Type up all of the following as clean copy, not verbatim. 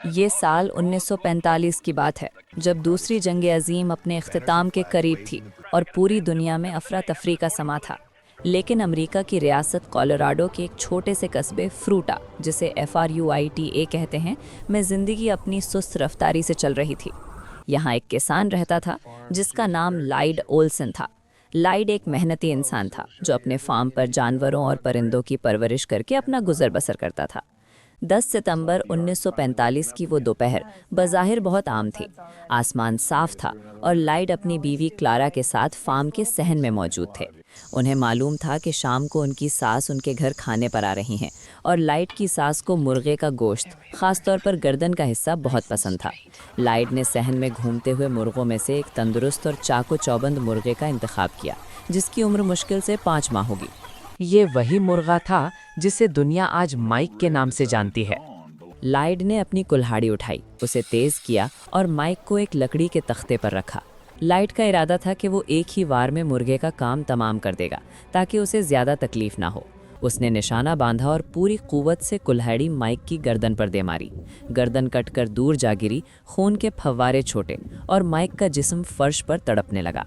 ये साल 1945 की बात है, जब दूसरी जंग अज़ीम अपने इख्तिताम के करीब थी और पूरी दुनिया में अफरा तफरी का समा था। लेकिन अमेरिका की रियासत कोलोराडो के एक छोटे से कस्बे फ्रूटा, जिसे FRUITA कहते हैं, में ज़िंदगी अपनी सुस्त रफ्तारी से चल रही थी। यहाँ एक किसान रहता था जिसका नाम लाइड ओल्सन था। लाइड एक मेहनती इंसान था जो अपने फार्म पर जानवरों और परिंदों की परवरिश करके अपना गुजर बसर करता था। 10 सितंबर 1945 की वो दोपहर बज़ाहिर बहुत आम थी। आसमान साफ था और लाइड अपनी बीवी क्लारा के साथ फार्म के सहन में मौजूद थे। उन्हें मालूम था कि शाम को उनकी सास उनके घर खाने पर आ रही हैं और लाइड की सास को मुर्गे का गोश्त, ख़ास तौर पर गर्दन का हिस्सा, बहुत पसंद था। लाइड ने सहन में घूमते हुए मुर्गों में से एक तंदुरुस्त और चाको चौबंद मुर्गे का इंतखाब किया, जिसकी उम्र मुश्किल से 5 माह होगी। ये वही मुर्गा था जिसे दुनिया आज माइक के नाम से जानती है। लाइड ने अपनी कुल्हाड़ी उठाई, उसे तेज किया और माइक को एक लकड़ी के तख्ते पर रखा। लाइड का इरादा था कि वो एक ही वार में मुर्गे का काम तमाम कर देगा ताकि उसे ज़्यादा तकलीफ ना हो। उसने निशाना बांधा और पूरी कुव्वत से कुल्हाड़ी माइक की गर्दन पर दे मारी। गर्दन कटकर दूर जा गिरी, खून के फव्वारे छोटे और माइक का जिस्म फर्श पर तड़पने लगा।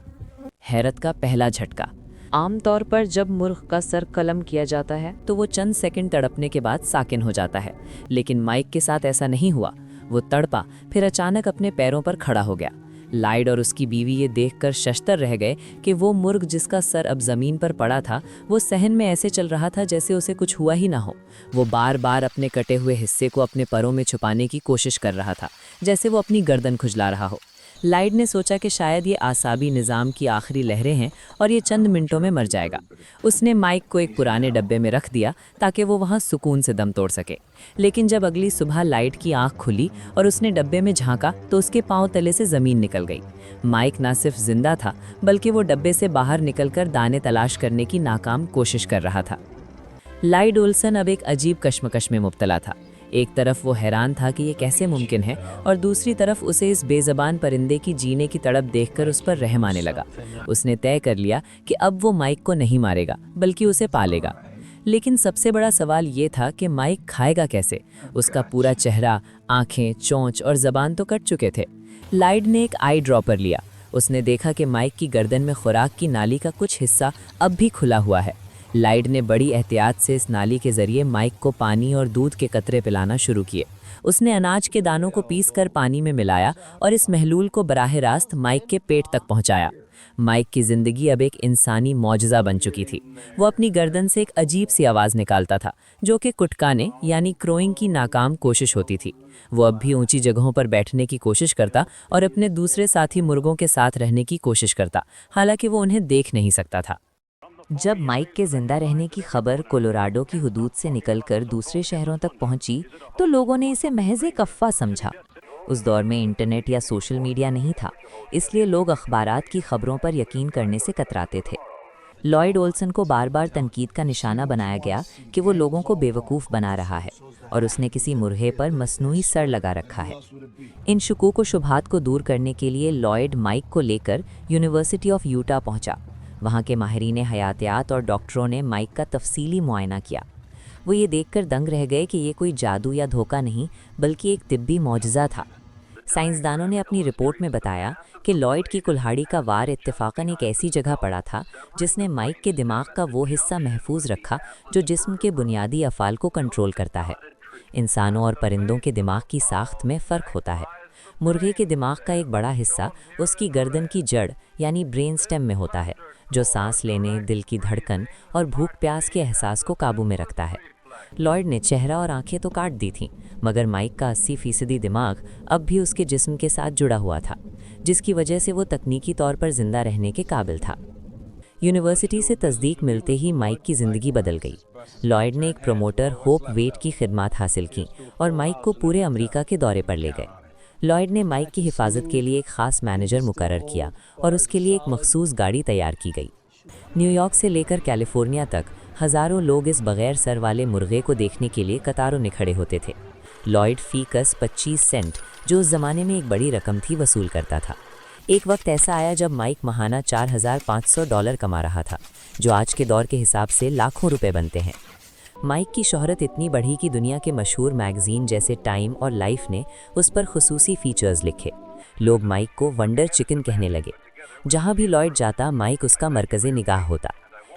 हैरत का पहला झटका। आमतौर पर जब मुर्ग का सर कलम किया जाता है तो वो चंद सेकंड तड़पने के बाद साकिन हो जाता है, लेकिन माइक के साथ ऐसा नहीं हुआ। वो तड़पा, फिर अचानक अपने पैरों पर खड़ा हो गया। लाइड और उसकी बीवी ये देखकर शशतर रह गए कि वो मुर्ग जिसका सर अब ज़मीन पर पड़ा था, वो सहन में ऐसे चल रहा था जैसे उसे कुछ हुआ ही ना हो। वो बार बार अपने कटे हुए हिस्से को अपने परों में छुपाने की कोशिश कर रहा था, जैसे वो अपनी गर्दन खुजला रहा हो। लाइड ने सोचा कि शायद ये आसाबी निज़ाम की आखिरी लहरें हैं और ये चंद मिनटों में मर जाएगा। उसने माइक को एक पुराने डब्बे में रख दिया ताकि वो वहाँ सुकून से दम तोड़ सके। लेकिन जब अगली सुबह लाइड की आंख खुली और उसने डब्बे में झांका तो उसके पांव तले से ज़मीन निकल गई। माइक ना सिर्फ जिंदा था, बल्कि वो डब्बे से बाहर निकलकर दाने तलाश करने की नाकाम कोशिश कर रहा था। लाइड ओल्सन अब एक अजीब कश्मकश में मुब्तला था। एक तरफ वो हैरान था कि ये कैसे मुमकिन है, और दूसरी तरफ उसे इस बेज़बान परिंदे की जीने की तड़प देखकर उस पर रहम आने लगा। उसने तय कर लिया कि अब वो माइक को नहीं मारेगा, बल्कि उसे पालेगा। लेकिन सबसे बड़ा सवाल ये था कि माइक खाएगा कैसे? उसका पूरा चेहरा, आंखें, चोंच और ज़बान तो कट चुके थे। लाइड ने एक आई ड्रॉपर लिया। उसने देखा कि माइक की गर्दन में खुराक की नाली का कुछ हिस्सा अब भी खुला हुआ है। लाइड ने बड़ी एहतियात से इस नाली के ज़रिए माइक को पानी और दूध के कतरे पिलाना शुरू किए। उसने अनाज के दानों को पीसकर पानी में मिलाया और इस महलूल को बराह रास्त माइक के पेट तक पहुंचाया। माइक की ज़िंदगी अब एक इंसानी मौजज़ा बन चुकी थी। वो अपनी गर्दन से एक अजीब सी आवाज़ निकालता था, जो कि कुटकाने यानी क्रोइंग की नाकाम कोशिश होती थी। वो अब भी ऊंची जगहों पर बैठने की कोशिश करता और अपने दूसरे साथी मुर्गों के साथ रहने की कोशिश करता, हालांकि वो उन्हें देख नहीं सकता था। जब माइक के जिंदा रहने की खबर कोलोराडो की हुदूद से निकलकर दूसरे शहरों तक पहुंची, तो लोगों ने इसे महज एक अफ़वाह समझा। उस दौर में इंटरनेट या सोशल मीडिया नहीं था, इसलिए लोग अखबारात की खबरों पर यकीन करने से कतराते थे। लॉयड ओल्सन को बार बार तनकीद का निशाना बनाया गया कि वो लोगों को बेवकूफ़ बना रहा है और उसने किसी मुर्गे पर मसनूई सर लगा रखा है। इन शकूक व शुबहात को दूर करने के लिए लॉयड माइक को लेकर यूनिवर्सिटी ऑफ यूटा पहुंचा। वहाँ के माहिरीन हयातियात और डॉक्टरों ने माइक का तफसीली मुआयना किया। वो ये देखकर दंग रह गए कि ये कोई जादू या धोखा नहीं, बल्कि एक तिब्बी मौजज़ा था। साइंसदानों ने अपनी रिपोर्ट में बताया कि लॉयड की कुल्हाड़ी का वार इत्तेफाकन एक ऐसी जगह पड़ा था जिसने माइक के दिमाग का वो हिस्सा महफूज रखा जो जिस्म के बुनियादी अफ़ाल को कंट्रोल करता है। इंसानों और परिंदों के दिमाग की साख्त में फ़र्क होता है। मुर्गे के दिमाग का एक बड़ा हिस्सा उसकी गर्दन की जड़ यानी ब्रेन स्टेम में होता है, जो सांस लेने, दिल की धड़कन और भूख प्यास के एहसास को काबू में रखता है। लॉयड ने चेहरा और आंखें तो काट दी थीं, मगर माइक का 80% दिमाग अब भी उसके जिस्म के साथ जुड़ा हुआ था, जिसकी वजह से वो तकनीकी तौर पर जिंदा रहने के काबिल था। यूनिवर्सिटी से तस्दीक मिलते ही माइक की ज़िंदगी बदल गई। लॉयड ने एक प्रमोटर होप वेट की खिदमात हासिल की और माइक को पूरे अमेरिका के दौरे पर ले गए। लॉयड ने माइक की हिफाजत के लिए एक ख़ास मैनेजर मुकर्रर किया और उसके लिए एक मखसूस गाड़ी तैयार की गई। न्यूयॉर्क से लेकर कैलिफोर्निया तक हज़ारों लोग इस बग़ैर सर वाले मुर्गे को देखने के लिए कतारों में खड़े होते थे। लॉयड फ़ीकस 25 सेंट, जो उस ज़माने में एक बड़ी रकम थी, वसूल करता था। एक वक्त ऐसा आया जब माइक महाना $4,500 कमा रहा था, जो आज के दौर के हिसाब से लाखों रुपए बनते हैं। माइक की शोहरत इतनी बढ़ी कि दुनिया के मशहूर मैगजीन जैसे टाइम और लाइफ ने उस पर खुसूसी फीचर्स लिखे। लोग माइक को वंडर चिकन कहने लगे। जहाँ भी लॉयड जाता माइक उसका मरकज़े निगाह होता।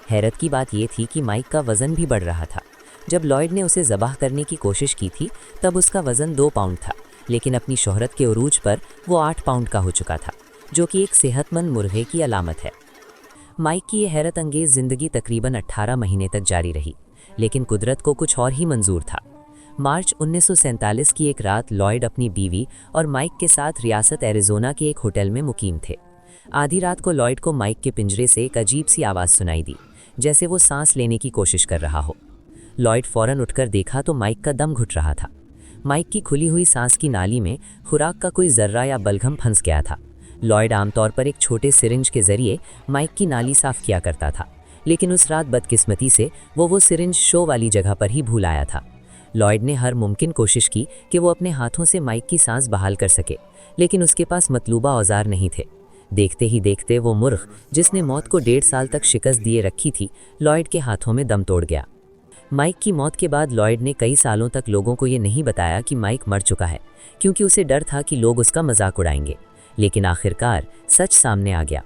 हैरत की बात यह थी कि माइक का वज़न भी बढ़ रहा था। जब लॉयड ने उसे ज़बाह करने की कोशिश की थी तब उसका वज़न 2 पाउंड था, लेकिन अपनी शोहरत के उरूज पर वो 8 पाउंड का हो चुका था, जो कि एक सेहतमंद मुर्गे की अलामत है। माइक की यह हैरत अंगेज़ ज़िंदगी तकरीबन 18 महीने तक जारी रही, लेकिन कुदरत को कुछ और ही मंजूर था। मार्च 1947 की एक रात लॉयड अपनी बीवी और माइक के साथ रियासत एरिज़ोना के एक होटल में मुकीम थे। आधी रात को लॉयड को माइक के पिंजरे से एक अजीब सी आवाज़ सुनाई दी, जैसे वो सांस लेने की कोशिश कर रहा हो। लॉयड फ़ौरन उठकर देखा तो माइक का दम घुट रहा था। माइक की खुली हुई सांस की नाली में खुराक का कोई जर्रा या बलगम फंस गया था। लॉयड आमतौर पर एक छोटे सिरिंज के ज़रिए माइक की नाली साफ़ किया करता था, लेकिन उस रात बदकिस्मती से वो सिरिंज शो वाली जगह पर ही भूल आया था। लॉयड ने हर मुमकिन कोशिश की कि वो अपने हाथों से माइक की सांस बहाल कर सके, लेकिन उसके पास मतलूबा औजार नहीं थे। देखते ही देखते वो मुर्ग, जिसने मौत को 1.5 साल तक शिकस्त दिए रखी थी, लॉयड के हाथों में दम तोड़ गया। माइक की मौत के बाद लॉयड ने कई सालों तक लोगों को ये नहीं बताया कि माइक मर चुका है, क्योंकि उसे डर था कि लोग उसका मजाक उड़ाएंगे। लेकिन आखिरकार सच सामने आ गया।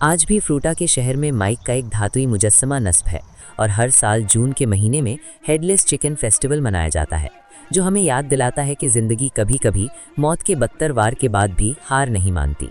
आज भी फ्रूटा के शहर में माइक का एक धातुई मुजस्समा नस्ब है और हर साल जून के महीने में हेडलेस चिकन फेस्टिवल मनाया जाता है, जो हमें याद दिलाता है कि ज़िंदगी कभी कभी मौत के बदतर वार के बाद भी हार नहीं मानती।